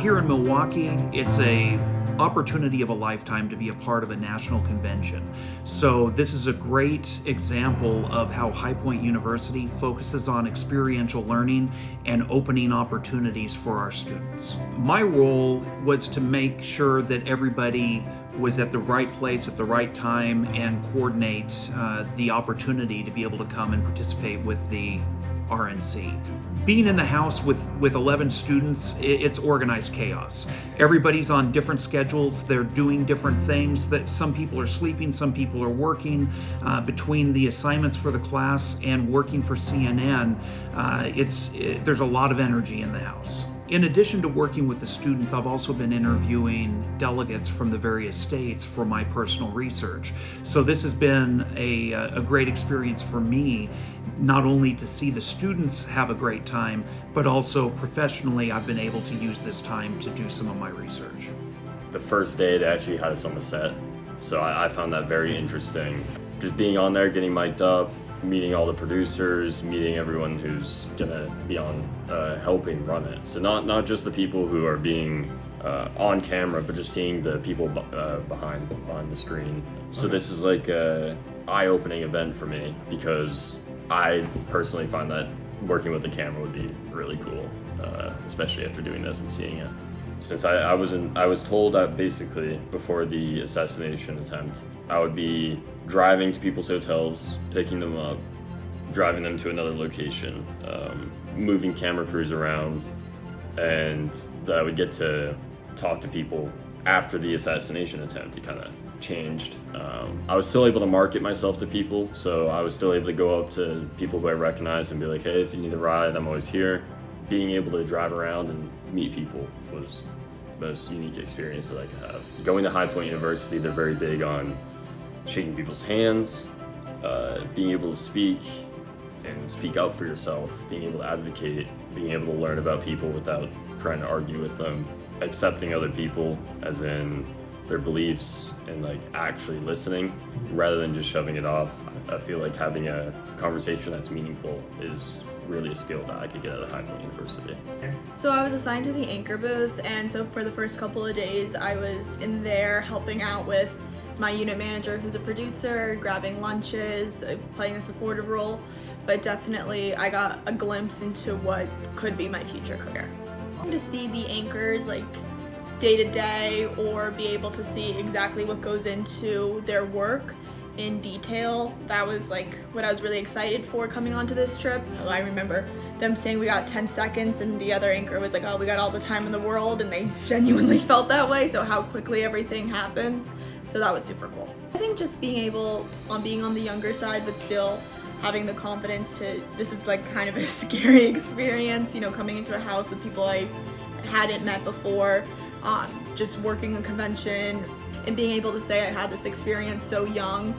here in Milwaukee, it's a opportunity of a lifetime to be a part of a national convention. So this is a great example of how High Point University focuses on experiential learning and opening opportunities for our students. My role was to make sure that everybody was at the right place at the right time and coordinate the opportunity to be able to come and participate with the RNC. Being in the house with 11 students, it's organized chaos. Everybody's on different schedules. They're doing different things. That some people are sleeping, some people are working. Between the assignments for the class and working for CNN, there's a lot of energy in the house. In addition to working with the students, I've also been interviewing delegates from the various states for my personal research. So this has been a great experience for me, not only to see the students have a great time, but also professionally I've been able to use this time to do some of my research. The first day they actually had us on the set, so I found that very interesting. Just being on there, getting mic'd up, meeting all the producers, meeting everyone who's gonna be on helping run it. So not just the people who are being on camera, but just seeing the people behind the screen. So this is like a eye-opening event for me because I personally find that working with the camera would be really cool, especially after doing this and seeing it. Since I was told that basically before the assassination attempt, I would be driving to people's hotels, picking them up, driving them to another location, moving camera crews around, and that I would get to talk to people after the assassination attempt. It kind of changed. I was still able to market myself to people, so I was still able to go up to people who I recognized and be like, hey, if you need a ride, I'm always here. Being able to drive around and meet people was the most unique experience that I could have. Going to High Point University, they're very big on shaking people's hands, being able to speak and speak up for yourself, being able to advocate, being able to learn about people without trying to argue with them, accepting other people as in their beliefs and like actually listening rather than just shoving it off. I feel like having a conversation that's meaningful is really a skill that I could get at High Point University. So I was assigned to the anchor booth, and so for the first couple of days I was in there helping out with my unit manager who's a producer, grabbing lunches, playing a supportive role, but definitely I got a glimpse into what could be my future career. To see the anchors like day to day or be able to see exactly what goes into their work in detail, that was like what I was really excited for coming onto this trip. I remember them saying we got 10 seconds and the other anchor was like, oh, we got all the time in the world, and they genuinely felt that way, so how quickly everything happens. So that was super cool. I think just being on the younger side but still having the confidence to, this is like kind of a scary experience, you know, coming into a house with people I hadn't met before, just working a convention and being able to say I had this experience so young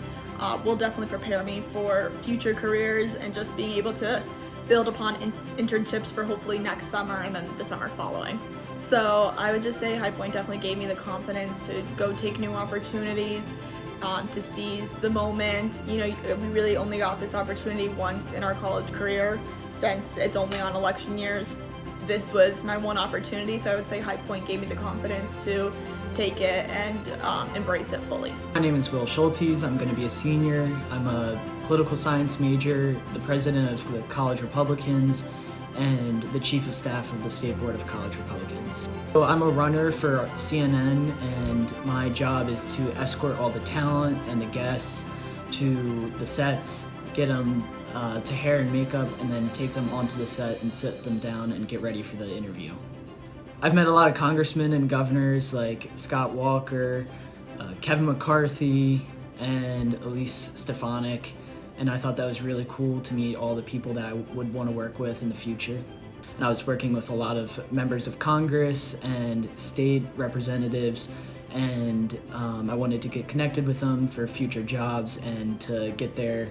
will definitely prepare me for future careers and just being able to build upon internships for hopefully next summer and then the summer following. So I would just say High Point definitely gave me the confidence to go take new opportunities, to seize the moment. You know, we really only got this opportunity once in our college career since it's only on election years. This was my one opportunity, so I would say High Point gave me the confidence to take it and embrace it fully. My name is Will Schultes. I'm going to be a senior. I'm a political science major, the president of the College Republicans, and the chief of staff of the State Board of College Republicans. So I'm a runner for CNN, and my job is to escort all the talent and the guests to the sets, get them to hair and makeup, and then take them onto the set and sit them down and get ready for the interview. I've met a lot of congressmen and governors like Scott Walker, Kevin McCarthy, and Elise Stefanik, and I thought that was really cool to meet all the people that I would want to work with in the future. And I was working with a lot of members of Congress and state representatives, and I wanted to get connected with them for future jobs and to get their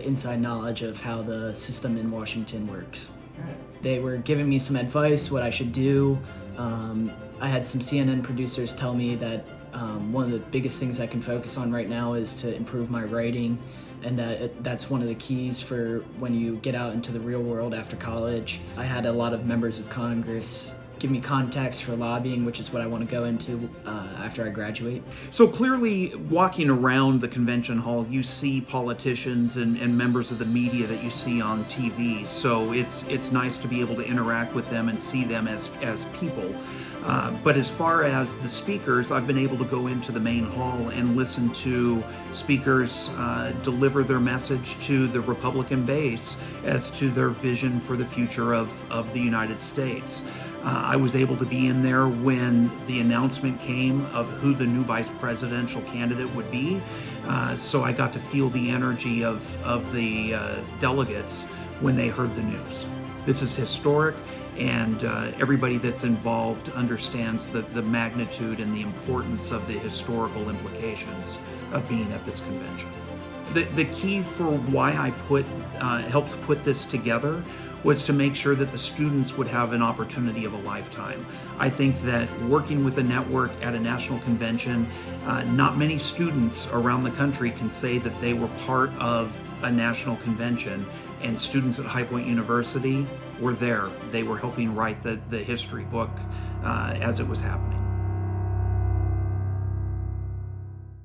inside knowledge of how the system in Washington works. They were giving me some advice, what I should do. I had some CNN producers tell me that one of the biggest things I can focus on right now is to improve my writing, and that's one of the keys for when you get out into the real world after college. I had a lot of members of Congress give me context for lobbying, which is what I want to go into after I graduate. So clearly, walking around the convention hall, you see politicians and members of the media that you see on TV. So it's nice to be able to interact with them and see them as people. But as far as the speakers, I've been able to go into the main hall and listen to speakers deliver their message to the Republican base as to their vision for the future of the United States. I was able to be in there when the announcement came of who the new vice presidential candidate would be. So I got to feel the energy of the delegates when they heard the news. This is historic, and everybody that's involved understands the magnitude and the importance of the historical implications of being at this convention. The key for why I helped put this together was to make sure that the students would have an opportunity of a lifetime. I think that working with a network at a national convention, not many students around the country can say that they were part of a national convention, and students at High Point University were there. They were helping write the history book as it was happening.